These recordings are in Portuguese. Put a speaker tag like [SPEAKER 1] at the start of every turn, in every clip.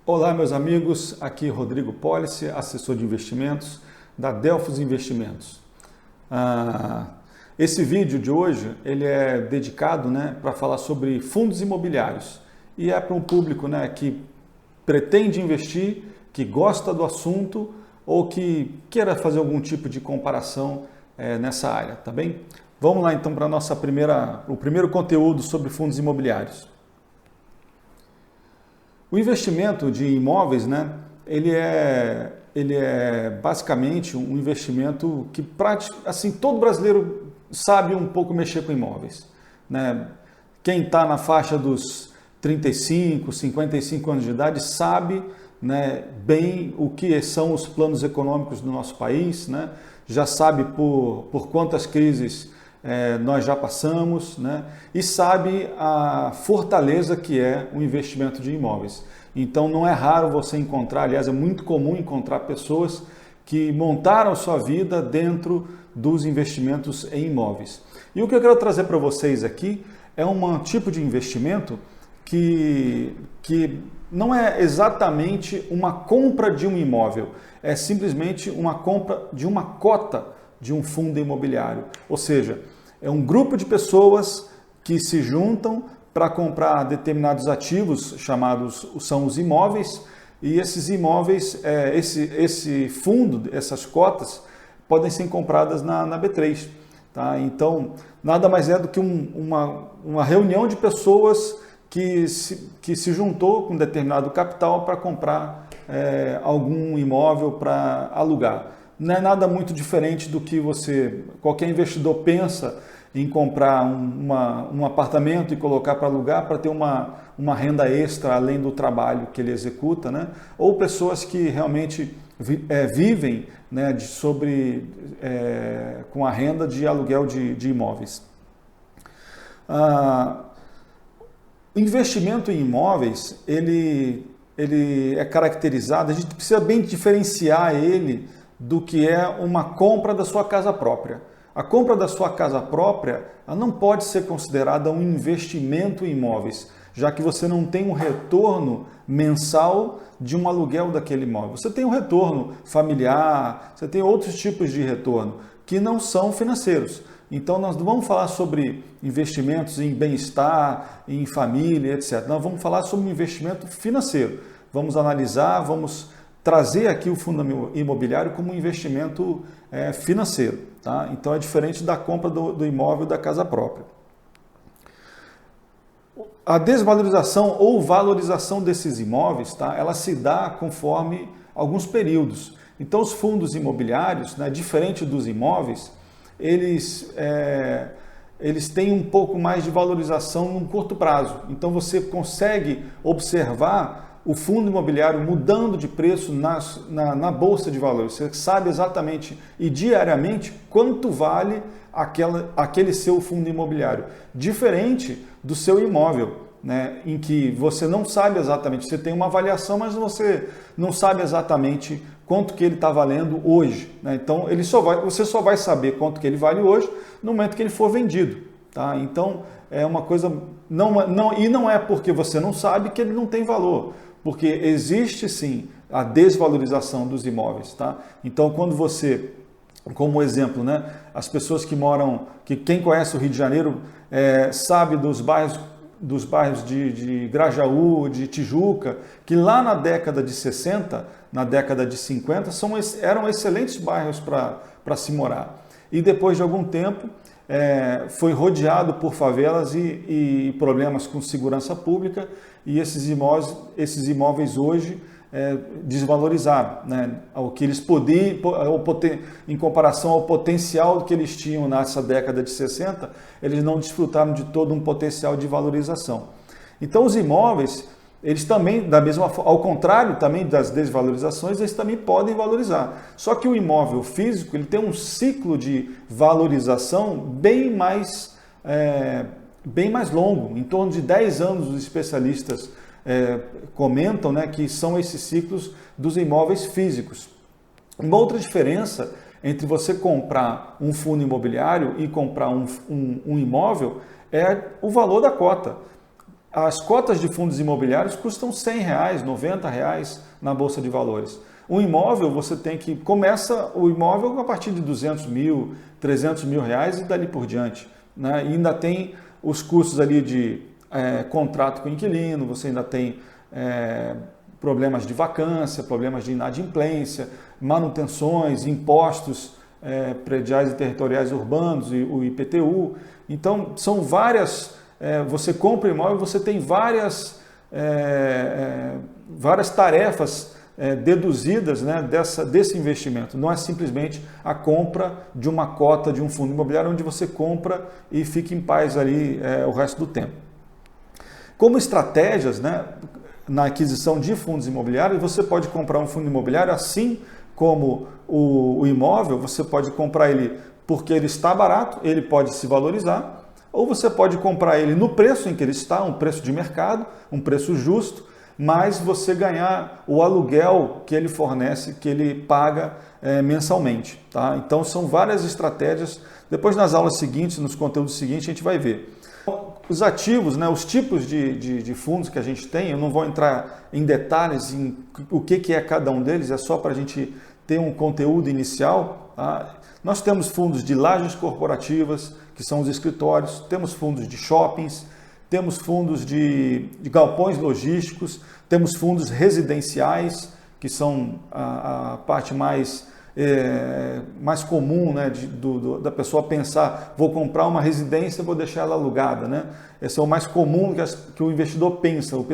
[SPEAKER 1] Olá, meus amigos, aqui Rodrigo Policy, assessor de investimentos da Delfos Investimentos. Esse vídeo de hoje ele é dedicado para falar sobre fundos imobiliários e é para um público que pretende investir, que gosta do assunto ou que queira fazer algum tipo de comparação nessa área, tá bem? Vamos lá então para o primeiro conteúdo sobre fundos imobiliários. O investimento de imóveis, ele é basicamente um investimento que assim, todo brasileiro sabe um pouco mexer com imóveis, Quem está na faixa dos 35, 55 anos de idade sabe bem o que são os planos econômicos do nosso país, já sabe por quantas crises nós já passamos, e sabe a fortaleza que é o investimento de imóveis. Então não é raro você encontrar, aliás, é muito comum encontrar pessoas que montaram sua vida dentro dos investimentos em imóveis. E o que eu quero trazer para vocês aqui é um tipo de investimento que não é exatamente uma compra de um imóvel, é simplesmente uma compra de uma cota de um fundo imobiliário. Ou seja, é um grupo de pessoas que se juntam para comprar determinados ativos, são os imóveis, e esses imóveis, esse fundo, essas cotas, podem ser compradas na B3. Tá? Então, nada mais é do que uma reunião de pessoas que se juntou com determinado capital para comprar algum imóvel para alugar. Não é nada muito diferente do que qualquer investidor pensa em comprar um apartamento e colocar para alugar para ter uma renda extra além do trabalho que ele executa, ou pessoas que realmente vivem com a renda de aluguel de imóveis. O investimento em imóveis, ele é caracterizado, a gente precisa bem diferenciar ele do que é uma compra da sua casa própria. A compra da sua casa própria ela não pode ser considerada um investimento em imóveis, já que você não tem um retorno mensal de um aluguel daquele imóvel. Você tem um retorno familiar, você tem outros tipos de retorno que não são financeiros. Então nós não vamos falar sobre investimentos em bem-estar, em família, etc. Nós vamos falar sobre um investimento financeiro. Vamos analisar, vamos trazer aqui o fundo imobiliário como um investimento financeiro. Tá? Então é diferente da compra do imóvel da casa própria. A desvalorização ou valorização desses imóveis, ela se dá conforme alguns períodos. Então os fundos imobiliários, diferente dos imóveis, eles têm um pouco mais de valorização num curto prazo. Então você consegue observar o fundo imobiliário mudando de preço na Bolsa de Valores. Você sabe exatamente e diariamente quanto vale aquele seu fundo imobiliário. Diferente do seu imóvel, em que você não sabe exatamente, você tem uma avaliação, mas você não sabe exatamente quanto que ele está valendo hoje. Então você só vai saber quanto que ele vale hoje no momento que ele for vendido. Tá? Então é uma coisa, e não é porque você não sabe que ele não tem valor. Porque existe sim a desvalorização dos imóveis, tá? Então, quando você, como exemplo, as pessoas quem conhece o Rio de Janeiro sabe dos bairros de Grajaú, de Tijuca, que lá na década de 60, na década de 50, eram excelentes bairros para se morar. E depois de algum tempo, foi rodeado por favelas e problemas com segurança pública, e esses imóveis hoje desvalorizaram, o que eles podiam, em comparação ao potencial que eles tinham nessa década de 60, eles não desfrutaram de todo um potencial de valorização. Então os imóveis, eles também, ao contrário também das desvalorizações, eles também podem valorizar. Só que o imóvel físico ele tem um ciclo de valorização bem mais longo, em torno de 10 anos os especialistas comentam que são esses ciclos dos imóveis físicos. Uma outra diferença entre você comprar um fundo imobiliário e comprar um imóvel é o valor da cota. As cotas de fundos imobiliários custam R$100, R$90 na Bolsa de Valores. Um imóvel, você tem que... Começa o imóvel a partir de 200 mil, 300 mil reais e dali por diante, né? E ainda tem os custos ali de contrato com o inquilino, você ainda tem problemas de vacância, problemas de inadimplência, manutenções, impostos prediais e territoriais urbanos, o IPTU. Então, são várias... você compra o imóvel, você tem várias tarefas deduzidas, né, desse investimento. Não é simplesmente a compra de uma cota de um fundo imobiliário onde você compra e fica em paz ali o resto do tempo. Como estratégias, né, na aquisição de fundos imobiliários, você pode comprar um fundo imobiliário assim como o imóvel, você pode comprar ele porque ele está barato, ele pode se valorizar, ou você pode comprar ele no preço em que ele está, um preço de mercado, um preço justo, mas você ganhar o aluguel que ele fornece, que ele paga mensalmente. Tá? Então são várias estratégias. Depois nas aulas seguintes, nos conteúdos seguintes, a gente vai ver. Os ativos, né, os tipos de fundos que a gente tem, eu não vou entrar em detalhes em o que é cada um deles, é só para a gente ter um conteúdo inicial. Tá? Nós temos fundos de lajes corporativas, que são os escritórios, temos fundos de shoppings, temos fundos de galpões logísticos, temos fundos residenciais, que são a parte mais comum, né, da pessoa pensar, vou comprar uma residência, vou deixar ela alugada. Né? Esse é o mais comum que o investidor pensa, o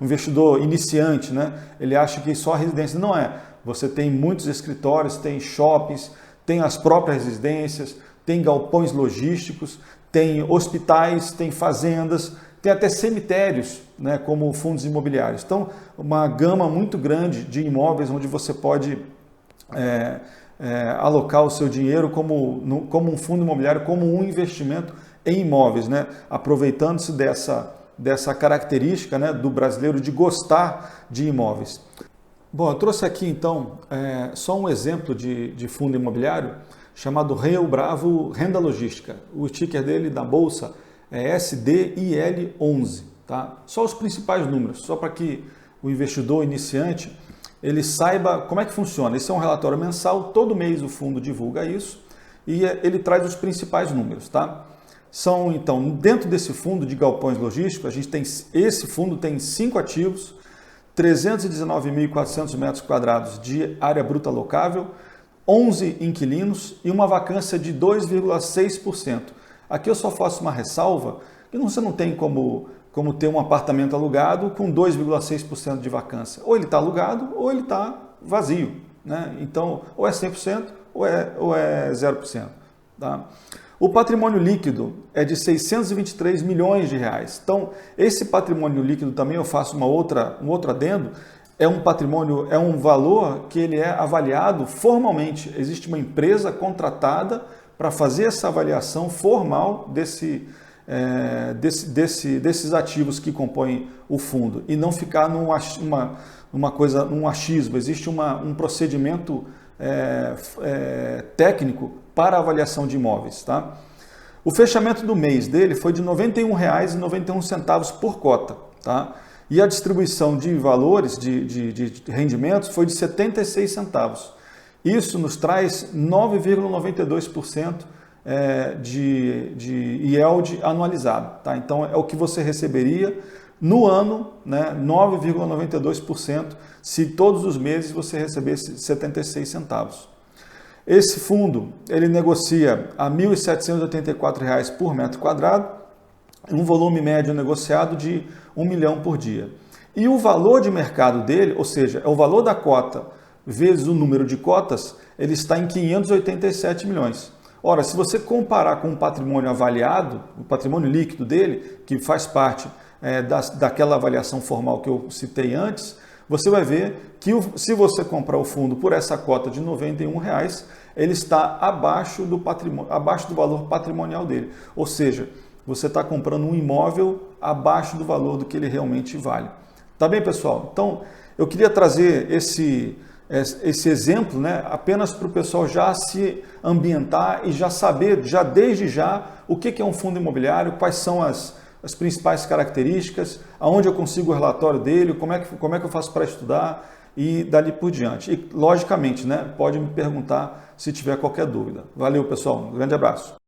[SPEAKER 1] investidor iniciante, né? Ele acha que só a residência. Não é. Você tem muitos escritórios, tem shoppings, tem as próprias residências, tem galpões logísticos, tem hospitais, tem fazendas, tem até cemitérios, né, como fundos imobiliários. Então, uma gama muito grande de imóveis onde você pode alocar o seu dinheiro como um fundo imobiliário, como um investimento em imóveis, né, aproveitando-se dessa característica, né, do brasileiro de gostar de imóveis. Bom, eu trouxe aqui então só um exemplo de fundo imobiliário chamado Rio Bravo Renda Logística. O ticker dele da bolsa é SDIL11, tá? Só os principais números, só para que o investidor iniciante ele saiba como é que funciona. Esse é um relatório mensal, todo mês o fundo divulga isso e ele traz os principais números, tá? São então, dentro desse fundo de galpões logísticos, esse fundo tem 5 ativos, 319.400 metros quadrados de área bruta locável, 11 inquilinos e uma vacância de 2,6%. Aqui eu só faço uma ressalva, que você não tem como ter um apartamento alugado com 2,6% de vacância. Ou ele está alugado ou ele está vazio. Né? Então, ou é 100% ou é 0%. Tá? O patrimônio líquido é de 623 milhões de reais. Então, esse patrimônio líquido também eu faço um outro adendo, é um patrimônio, é um valor que ele é avaliado formalmente. Existe uma empresa contratada para fazer essa avaliação formal desses ativos que compõem o fundo e não ficar num achismo. Existe um procedimento técnico para avaliação de imóveis. Tá? O fechamento do mês dele foi de R$ 91,91 por cota. Tá? E a distribuição de valores, de rendimentos, foi de 76 centavos. Isso nos traz 9,92% de yield anualizado. Tá? Então, é o que você receberia no ano, né? 9,92% se todos os meses você recebesse 76 centavos. Esse fundo, ele negocia a R$ 1.784 por metro quadrado, um volume médio negociado de 1 milhão por dia. E o valor de mercado dele, ou seja, é o valor da cota vezes o número de cotas, ele está em 587 milhões. Ora, se você comparar com o patrimônio avaliado, o patrimônio líquido dele, que faz parte daquela avaliação formal que eu citei antes, você vai ver que se você comprar o fundo por essa cota de R$ 91, ele está abaixo do valor patrimonial dele. Ou seja, você está comprando um imóvel abaixo do valor do que ele realmente vale. Tá bem, pessoal? Então, eu queria trazer esse exemplo, né, apenas para o pessoal já se ambientar e já saber, já desde já, o que é um fundo imobiliário, quais são as principais características, aonde eu consigo o relatório dele, como é que eu faço para estudar e dali por diante. E, logicamente, né, pode me perguntar se tiver qualquer dúvida. Valeu, pessoal. Um grande abraço.